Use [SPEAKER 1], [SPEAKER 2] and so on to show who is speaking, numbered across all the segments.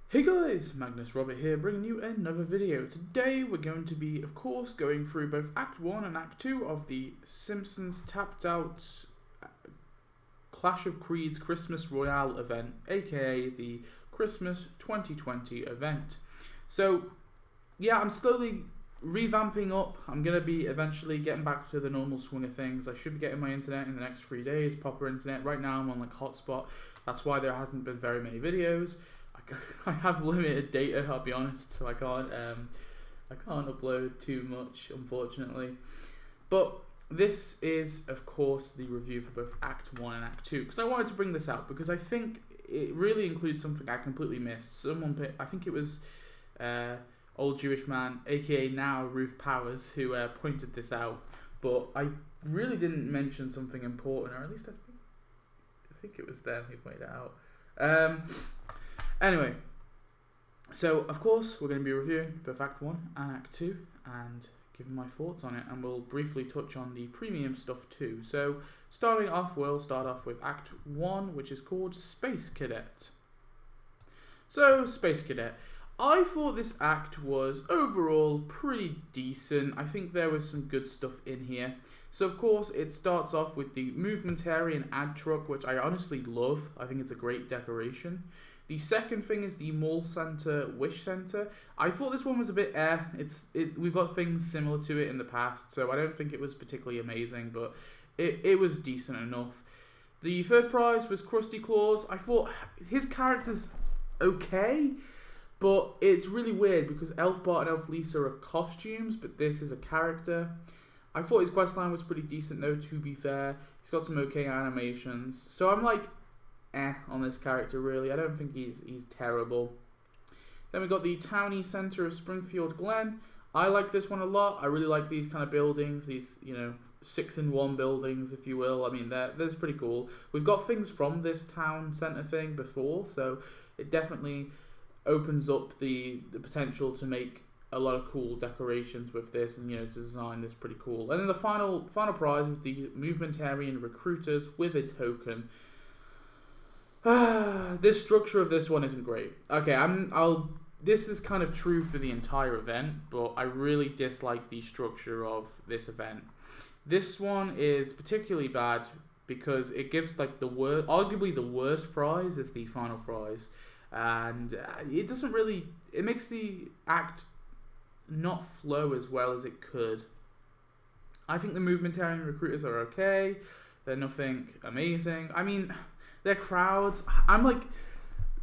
[SPEAKER 1] Hey guys, Magnus Robert here, bringing you another video. Today we're going to be, of course, going through both Act 1 and Act 2 of the Simpsons tapped out Clash of Creeds Christmas Royale event, aka the Christmas 2020 event. So, yeah, I'm slowly revamping up. I'm going to be eventually getting back to the normal swing of things. I should be getting my internet in the next 3 days, proper internet. Right now I'm on like hotspot, that's why there hasn't been very many videos. I have limited data, I'll be honest, so I can't upload too much, unfortunately. But this is, of course, the review for both Act 1 and Act 2, because I wanted to bring this out, because I think it really includes something I completely missed. I think it was Old Jewish Man, aka now Ruth Powers, who pointed this out, but I really didn't mention something important, or at least I think it was them who pointed it out. Anyway, so of course we're going to be reviewing both Act 1 and Act 2 and giving my thoughts on it, and we'll briefly touch on the premium stuff too. So we'll start off with Act 1, which is called Space Cadet. So, Space Cadet. I thought this act was overall pretty decent. I think there was some good stuff in here. So of course it starts off with the Movementarian ad truck, which I honestly love. I think it's a great decoration. The second thing is the Mall Center Wish Center. I thought this one was a bit we've got things similar to it in the past, so I don't think it was particularly amazing, but it was decent enough. The third prize was Krusty Claus. I thought his character's okay, but it's really weird because Elf Bart and Elf Lisa are costumes, but this is a character. I thought his questline was pretty decent though, to be fair. He's got some okay animations. So I'm like, on this character really. I don't think he's terrible. Then we got the Townie Center of Springfield Glen. I like this one a lot. I really like these kind of buildings, these, 6-in-1 buildings, if you will. I mean, that's pretty cool. We've got things from this town center thing before, so it definitely opens up the potential to make a lot of cool decorations with this, and to design this pretty cool. And then the final prize with the Movementarian Recruiters with a token. This structure of this one isn't great. Okay, this is kind of true for the entire event, but I really dislike the structure of this event. This one is particularly bad because it gives like arguably the worst prize is the final prize, and it makes the act not flow as well as it could. I think the Movementarian Recruiters are okay. They're nothing amazing. I mean, their crowds,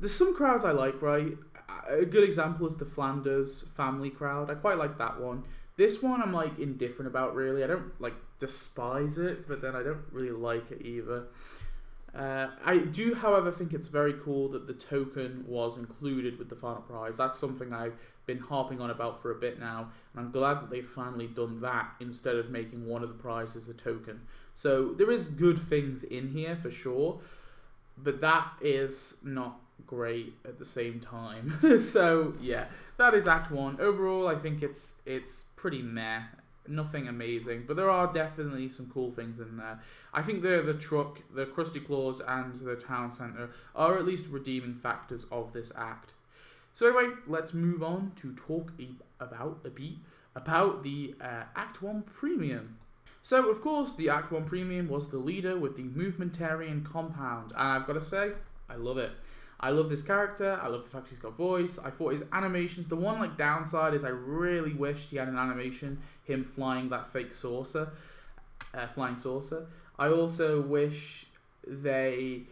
[SPEAKER 1] there's some crowds I like, right? A good example is the Flanders family crowd. I quite like that one. This one I'm like indifferent about, really. I don't like despise it, but then I don't really like it either. I do, however, think it's very cool that the token was included with the final prize. That's something I've been harping on about for a bit now, and I'm glad that they've finally done that instead of making one of the prizes a token. So there is good things in here for sure, but that is not great at the same time. So yeah, that is Act 1. Overall, I think it's pretty meh. Nothing amazing, but there are definitely some cool things in there. I think the truck, the Krusty Claus, and the town center are at least redeeming factors of this act. So anyway, let's move on to talk about the Act 1 Premium. So, of course, the Act 1 Premium was the leader with the Movementarian compound, and I've got to say, I love it. I love this character. I love the fact he's got voice. I thought his animations, the one downside is I really wished he had an animation, him flying that fake saucer, flying saucer. I also wish they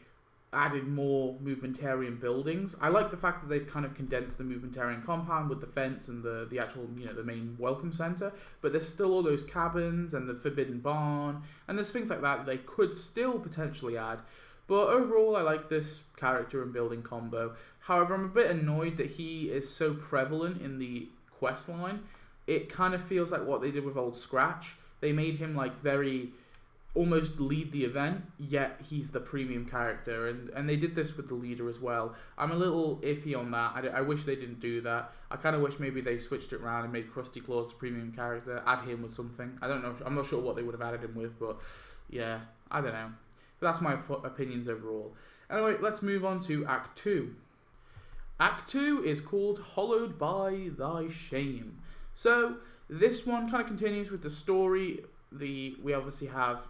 [SPEAKER 1] added more Movementarian buildings. I like the fact that they've kind of condensed the Movementarian compound with the fence and the actual, the main welcome center, but there's still all those cabins and the Forbidden Barn, and there's things like that they could still potentially add. But overall, I like this character and building combo. However, I'm a bit annoyed that he is so prevalent in the quest line. It kind of feels like what they did with Old Scratch. They made him very almost lead the event, yet he's the premium character, and they did this with the leader as well. I'm a little iffy on that. I wish they didn't do that. I kind of wish maybe they switched it around and made Krusty Claus the premium character, add him with something. I don't know. I'm not sure what they would have added him with, but yeah, I don't know. But that's my opinions overall. Anyway, let's move on to Act 2. Act 2 is called Hollowed by Thy Shame. So this one kind of continues with the story. We obviously have,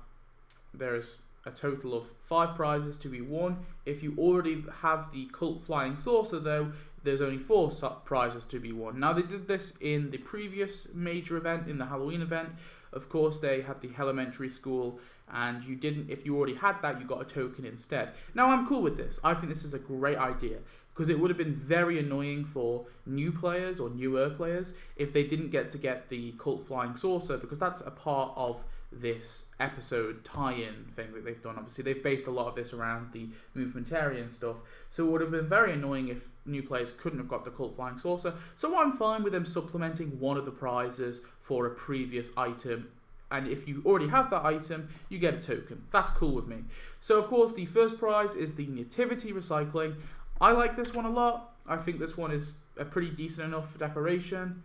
[SPEAKER 1] there's a total of 5 prizes to be won. If you already have the Cult Flying Saucer though, there's only 4 prizes to be won. Now they did this in the previous major event, in the Halloween event. Of course they had the elementary school, and you didn't, if you already had that, you got a token instead. Now I'm cool with this. I think this is a great idea, because it would have been very annoying for new players or newer players if they didn't get the Cult Flying Saucer, because that's a part of this episode tie-in thing that they've done. Obviously they've based a lot of this around the movementarian stuff, so it would have been very annoying if new players couldn't have got the Cult Flying Saucer. So I'm fine with them supplementing one of the prizes for a previous item, and if you already have that item, you get a token. That's cool with me. So of course the first prize is the Nativity Recycling. I like this one a lot. I think this one is a pretty decent enough decoration.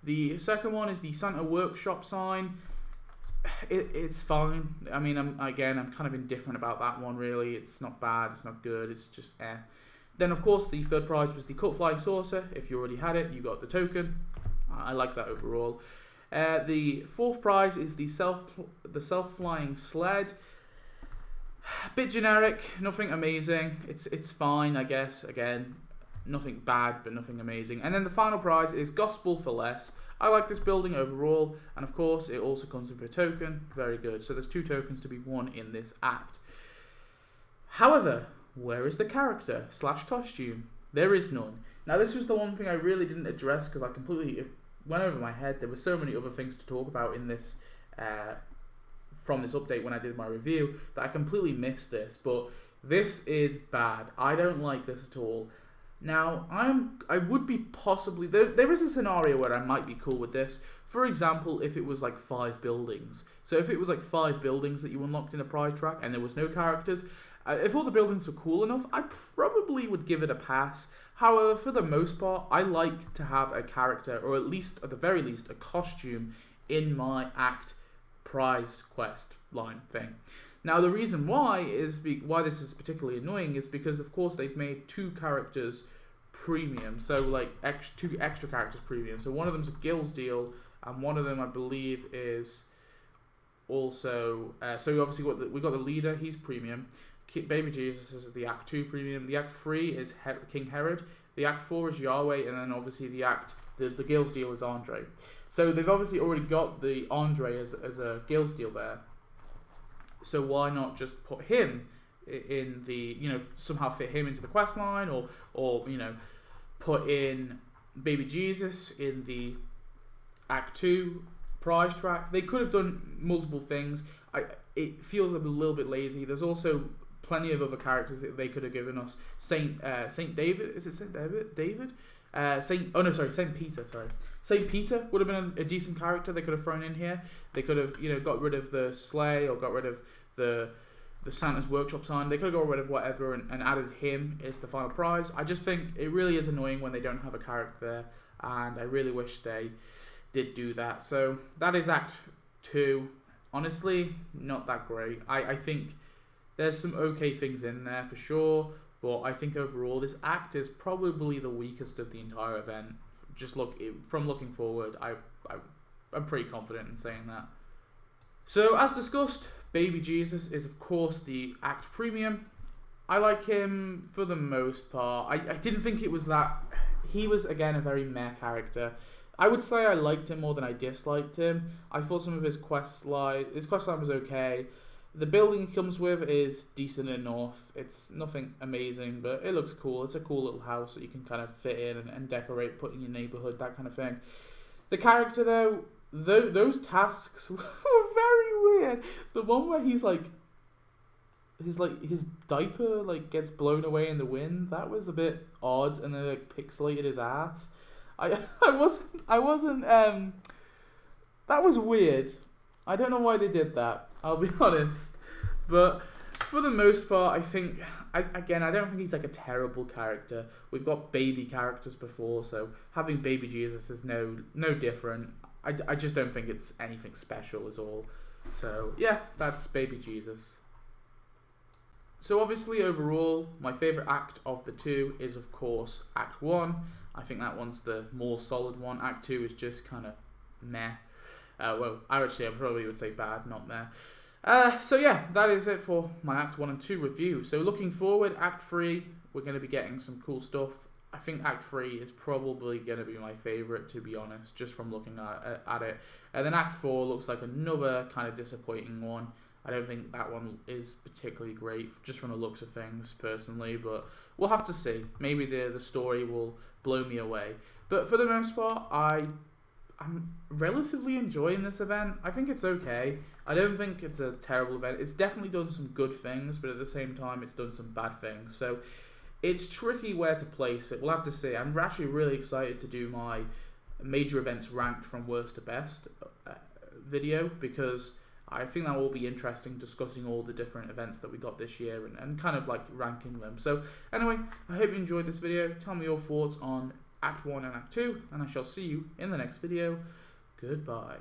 [SPEAKER 1] The second one is the Santa Workshop sign. It's fine. I mean, I'm kind of indifferent about that one, really. It's not bad, it's not good, it's just eh. Then, of course, the third prize was the Cult Flying Saucer. If you already had it, you got the token. I like that overall. The fourth prize is the self-flying sled. Bit generic, nothing amazing. It's fine, I guess. Again, nothing bad, but nothing amazing. And then the final prize is Gospel for Less. I like this building overall, and of course it also comes in for a token. Very good. So there's 2 tokens to be won in this act. However, where is the character / costume? There is none. Now this was the one thing I really didn't address, because I completely went over my head. There were so many other things to talk about in this from this update when I did my review that I completely missed this. But this is bad. I don't like this at all. Now, I would be possibly... There is a scenario where I might be cool with this. For example, if it was like 5 buildings. So if it was like 5 buildings that you unlocked in a prize track and there was no characters, if all the buildings were cool enough, I probably would give it a pass. However, for the most part, I like to have a character, or at least, at the very least, a costume in my act prize quest line thing. Now, the reason why this is particularly annoying is because, of course, they've made 2 characters premium. So, like, 2 extra characters premium. So, one of them's a Gills deal, and one of them, I believe, is also... so, obviously, we got the leader. He's premium. Baby Jesus is the Act 2 premium. The Act 3 is King Herod. The Act 4 is Yahweh. And then, obviously, the Gills deal is Andre. So, they've obviously already got the Andre as a Gills deal there. So why not just put him in the, somehow fit him into the quest line, or put in Baby Jesus in the Act 2 prize track. They could have done multiple things. It feels a little bit lazy. There's also plenty of other characters that they could have given us. Saint David, is it Saint David? Saint Peter, sorry. Saint Peter would have been a decent character they could have thrown in here. They could have, got rid of the sleigh, or got rid of the Santa's Workshop sign. They could have got rid of whatever and added him as the final prize. I just think it really is annoying when they don't have a character there, and I really wish they did do that. So that is Act 2. Honestly, not that great. I think there's some okay things in there for sure, but I think overall this act is probably the weakest of the entire event. Just looking forward, I'm pretty confident in saying that. So as discussed, Baby Jesus is of course the act premium. I like him for the most part. I didn't think it was that. He was again a very meh character. I would say I liked him more than I disliked him. I thought some of his quest line was okay. The building he comes with is decent enough. It's nothing amazing, but it looks cool. It's a cool little house that you can kind of fit in and decorate, put in your neighborhood, that kind of thing. The character, though, those tasks were very weird. The one where his diaper gets blown away in the wind, that was a bit odd, and they pixelated his ass. I wasn't that was weird. I don't know why they did that, I'll be honest. But for the most part, I think, I don't think he's a terrible character. We've got baby characters before, so having Baby Jesus is no different. I just don't think it's anything special at all. So yeah, that's Baby Jesus. So obviously overall, my favourite act of the two is of course Act 1. I think that one's the more solid one. Act 2 is just kind of meh. Well, I probably would say bad, not meh. So yeah, that is it for my Act 1 and 2 review. So looking forward, Act 3, we're going to be getting some cool stuff. I think Act 3 is probably going to be my favourite, to be honest, just from looking at it. And then Act 4 looks like another kind of disappointing one. I don't think that one is particularly great, just from the looks of things, personally. But we'll have to see. Maybe the story will blow me away. But for the most part, I'm relatively enjoying this event. I think it's okay. I don't think it's a terrible event. It's definitely done some good things, but at the same time, it's done some bad things. So it's tricky where to place it. We'll have to see. I'm actually really excited to do my major events ranked from worst to best video, because I think that will be interesting, discussing all the different events that we got this year and kind of like ranking them. So anyway, I hope you enjoyed this video. Tell me your thoughts on Act 1 and Act 2, and I shall see you in the next video. Goodbye.